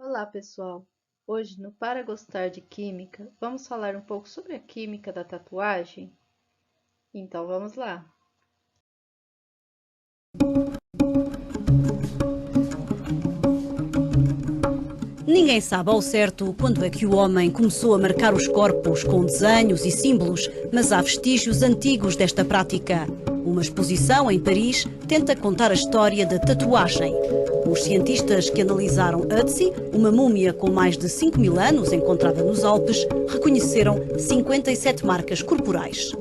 Olá, pessoal! Hoje, no Para Gostar de Química, vamos falar um pouco sobre a química da tatuagem? Então, vamos lá! Ninguém sabe ao certo quando é que o homem começou a marcar os corpos com desenhos e símbolos, mas há vestígios antigos desta prática. Uma exposição em Paris tenta contar a história da tatuagem. Os cientistas que analisaram Ötzi, uma múmia com mais de 5.000 anos encontrada nos Alpes, reconheceram 57 marcas corporais.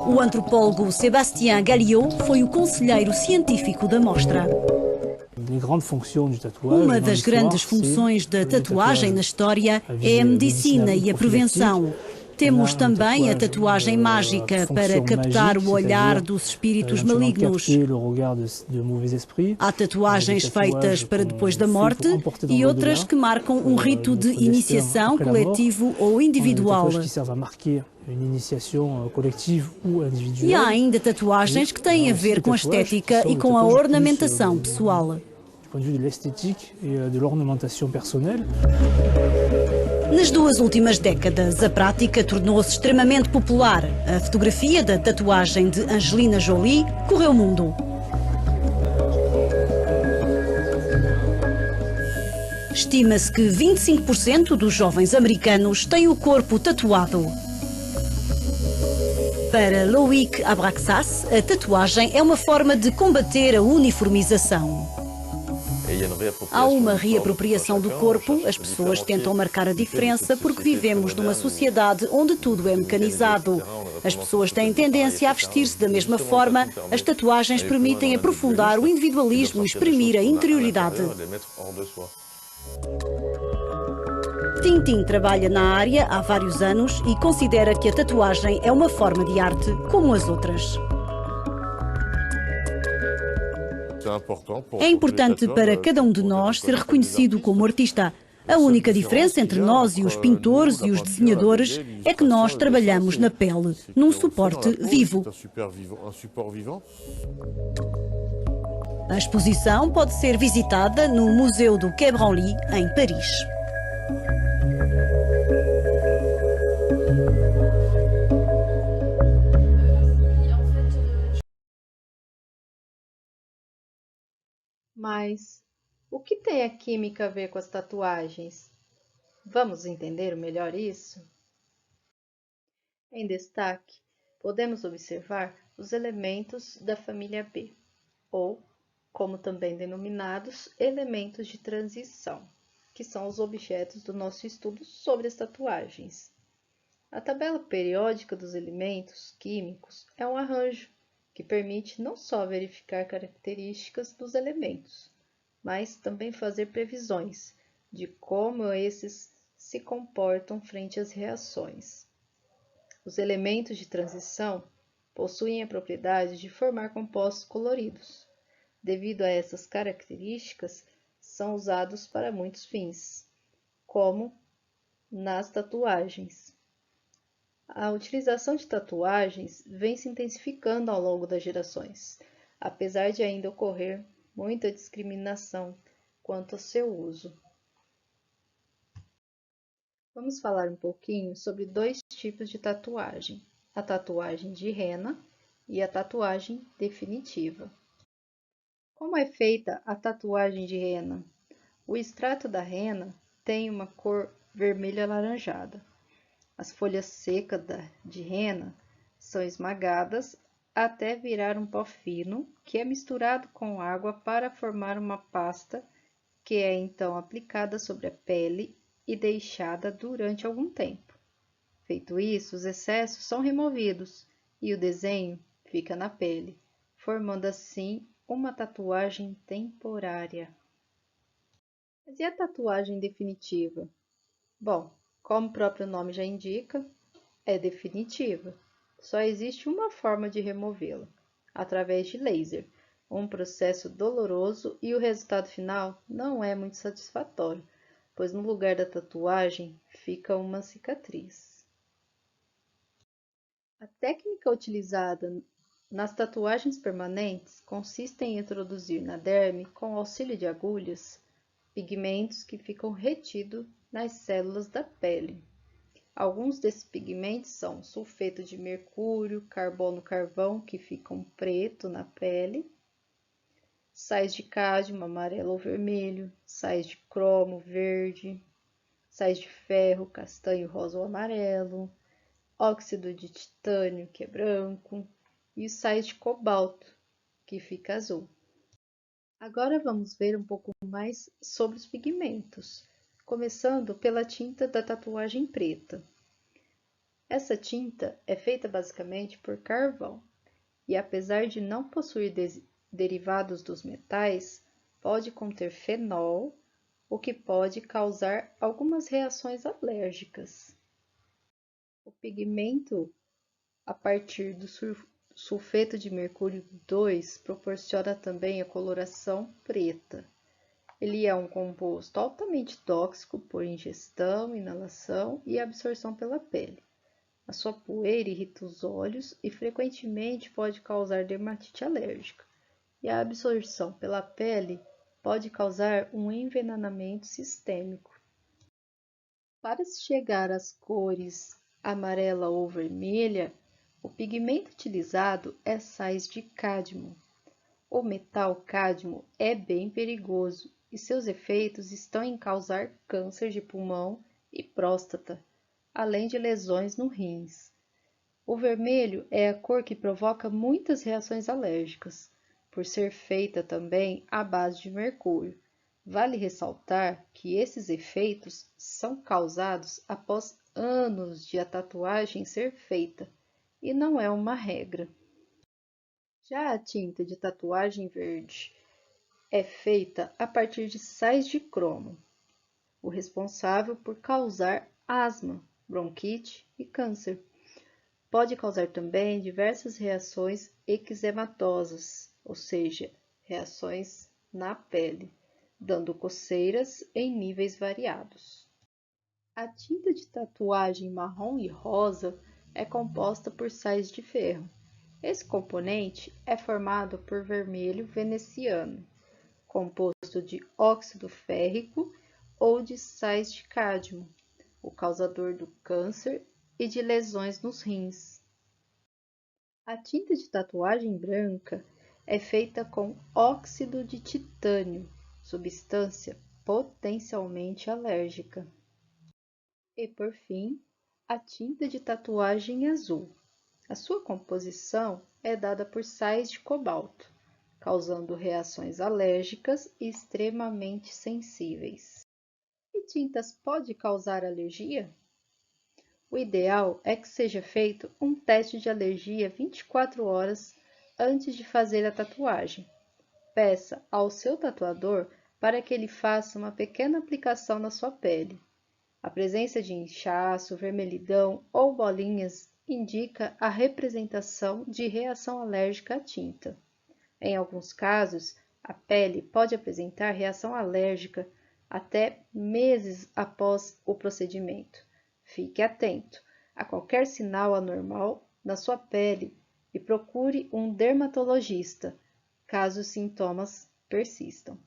O antropólogo Sébastien Galliot foi o conselheiro científico da mostra. Uma das grandes funções da tatuagem na história é a medicina e a prevenção. Temos também a tatuagem mágica para captar o olhar dos espíritos malignos. Há tatuagens feitas para depois da morte e outras que marcam um rito de iniciação coletivo ou individual. E há ainda tatuagens que têm a ver com a estética e com a ornamentação pessoal. Nas duas últimas décadas, a prática tornou-se extremamente popular. A fotografia da tatuagem de Angelina Jolie correu o mundo. Estima-se que 25% dos jovens americanos têm o corpo tatuado. Para Loïc Abraxas, a tatuagem é uma forma de combater a uniformização. Há uma reapropriação do corpo, as pessoas tentam marcar a diferença porque vivemos numa sociedade onde tudo é mecanizado. As pessoas têm tendência a vestir-se da mesma forma, as tatuagens permitem aprofundar o individualismo e exprimir a interioridade. Tintin trabalha na área há vários anos e considera que a tatuagem é uma forma de arte como as outras. É importante para cada um de nós ser reconhecido como artista. A única diferença entre nós e os pintores e os desenhadores é que nós trabalhamos na pele, num suporte vivo. A exposição pode ser visitada no Museu do Quai Branly, em Paris. Mas o que tem a química a ver com as tatuagens? Vamos entender melhor isso? Em destaque, podemos observar os elementos da família B, ou, como também denominados, elementos de transição, que são os objetos do nosso estudo sobre as tatuagens. A tabela periódica dos elementos químicos é um arranjo que permite não só verificar características dos elementos, mas também fazer previsões de como esses se comportam frente às reações. Os elementos de transição possuem a propriedade de formar compostos coloridos. Devido a essas características, são usados para muitos fins, como nas tatuagens. A utilização de tatuagens vem se intensificando ao longo das gerações, apesar de ainda ocorrer muita discriminação quanto ao seu uso. Vamos falar um pouquinho sobre dois tipos de tatuagem, a tatuagem de rena e a tatuagem definitiva. Como é feita a tatuagem de rena? O extrato da rena tem uma cor vermelha alaranjada. As folhas secas de rena são esmagadas até virar um pó fino, que é misturado com água para formar uma pasta, que é então aplicada sobre a pele e deixada durante algum tempo. Feito isso, os excessos são removidos e o desenho fica na pele, formando assim uma tatuagem temporária. Mas e a tatuagem definitiva? Bom, como o próprio nome já indica, é definitiva. Só existe uma forma de removê-la, através de laser, um processo doloroso e o resultado final não é muito satisfatório, pois no lugar da tatuagem fica uma cicatriz. A técnica utilizada Nas tatuagens permanentes, consistem em introduzir na derme, com auxílio de agulhas, pigmentos que ficam retidos nas células da pele. Alguns desses pigmentos são sulfeto de mercúrio, carbono-carvão, que ficam preto na pele, sais de cádmio, amarelo ou vermelho, sais de cromo, verde, sais de ferro, castanho, rosa ou amarelo, óxido de titânio, que é branco, e os sais de cobalto, que fica azul. Agora vamos ver um pouco mais sobre os pigmentos, começando pela tinta da tatuagem preta. Essa tinta é feita basicamente por carvão e, apesar de não possuir derivados dos metais, pode conter fenol, o que pode causar algumas reações alérgicas. O pigmento, a partir do sulfeto de mercúrio 2, proporciona também a coloração preta. Ele é um composto altamente tóxico por ingestão, inalação e absorção pela pele. A sua poeira irrita os olhos e frequentemente pode causar dermatite alérgica. E a absorção pela pele pode causar um envenenamento sistêmico. Para se chegar às cores amarela ou vermelha, o pigmento utilizado é sais de cádmio. O metal cádmio é bem perigoso e seus efeitos estão em causar câncer de pulmão e próstata, além de lesões no rins. O vermelho é a cor que provoca muitas reações alérgicas, por ser feita também à base de mercúrio. Vale ressaltar que esses efeitos são causados após anos de a tatuagem ser feita, e não é uma regra. Já a tinta de tatuagem verde é feita a partir de sais de cromo, o responsável por causar asma, bronquite e câncer. Pode causar também diversas reações eczematosas, ou seja, reações na pele, dando coceiras em níveis variados. A tinta de tatuagem marrom e rosa é composta por sais de ferro. Esse componente é formado por vermelho veneziano, composto de óxido férrico ou de sais de cádmio, o causador do câncer e de lesões nos rins. A tinta de tatuagem branca é feita com óxido de titânio, substância potencialmente alérgica. E, por fim, a tinta de tatuagem azul. A sua composição é dada por sais de cobalto, causando reações alérgicas e extremamente sensíveis. Que tintas podem causar alergia? O ideal é que seja feito um teste de alergia 24 horas antes de fazer a tatuagem. Peça ao seu tatuador para que ele faça uma pequena aplicação na sua pele. A presença de inchaço, vermelhidão ou bolinhas indica a representação de reação alérgica à tinta. Em alguns casos, a pele pode apresentar reação alérgica até meses após o procedimento. Fique atento a qualquer sinal anormal na sua pele e procure um dermatologista, caso os sintomas persistam.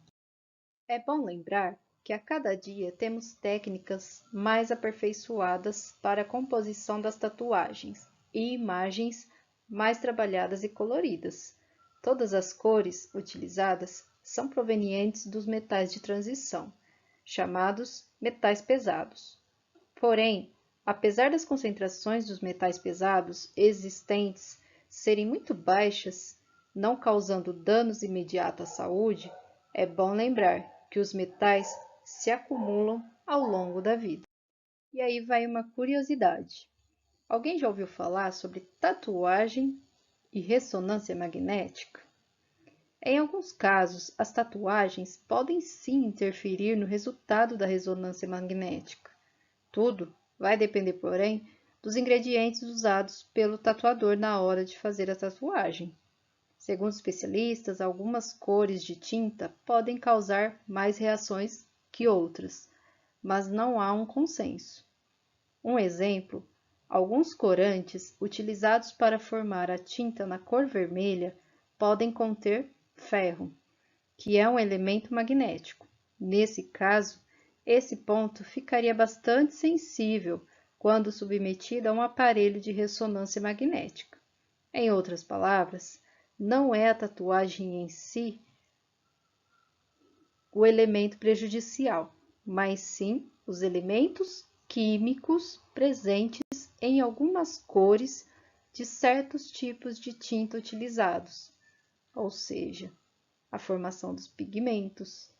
É bom lembrar que a cada dia temos técnicas mais aperfeiçoadas para a composição das tatuagens e imagens mais trabalhadas e coloridas. Todas as cores utilizadas são provenientes dos metais de transição, chamados metais pesados. Porém, apesar das concentrações dos metais pesados existentes serem muito baixas, não causando danos imediatos à saúde, é bom lembrar que os metais se acumulam ao longo da vida. E aí vai uma curiosidade. Alguém já ouviu falar sobre tatuagem e ressonância magnética? Em alguns casos, as tatuagens podem sim interferir no resultado da ressonância magnética. Tudo vai depender, porém, dos ingredientes usados pelo tatuador na hora de fazer a tatuagem. Segundo especialistas, algumas cores de tinta podem causar mais reações que outras, mas não há um consenso. Um exemplo, Alguns corantes utilizados para formar a tinta na cor vermelha podem conter ferro, que é um elemento magnético. Nesse caso, esse ponto ficaria bastante sensível quando submetido a um aparelho de ressonância magnética. Em outras palavras, não é a tatuagem em si o elemento prejudicial, mas sim os elementos químicos presentes em algumas cores de certos tipos de tinta utilizados, ou seja, a formação dos pigmentos.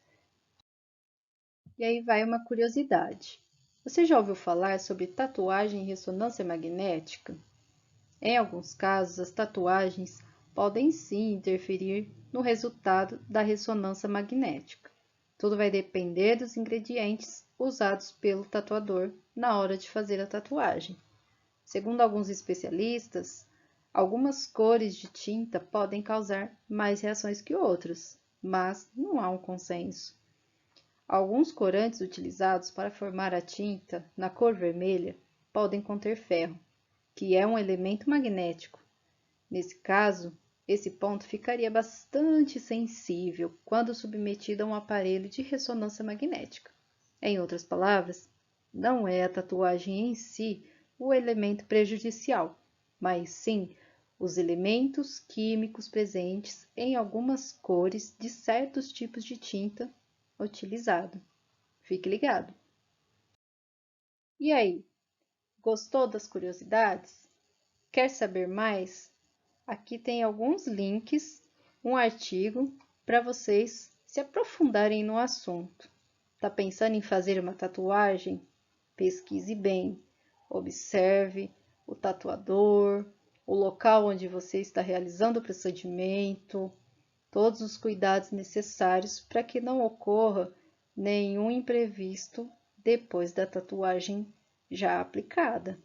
E aí vai uma curiosidade. Você já ouviu falar sobre tatuagem em ressonância magnética? Em alguns casos, as tatuagens podem sim interferir no resultado da ressonância magnética. Tudo vai depender dos ingredientes usados pelo tatuador na hora de fazer a tatuagem. Segundo alguns especialistas, algumas cores de tinta podem causar mais reações que outras, mas não há um consenso. Alguns corantes utilizados para formar a tinta na cor vermelha podem conter ferro, que é um elemento magnético. Nesse caso, esse ponto ficaria bastante sensível quando submetido a um aparelho de ressonância magnética. Em outras palavras, não é a tatuagem em si o elemento prejudicial, mas sim os elementos químicos presentes em algumas cores de certos tipos de tinta utilizado. Fique ligado! E aí, gostou das curiosidades? Quer saber mais? Aqui tem alguns links, um artigo para vocês se aprofundarem no assunto. Tá pensando em fazer uma tatuagem? Pesquise bem, observe o tatuador, o local onde você está realizando o procedimento, todos os cuidados necessários para que não ocorra nenhum imprevisto depois da tatuagem já aplicada.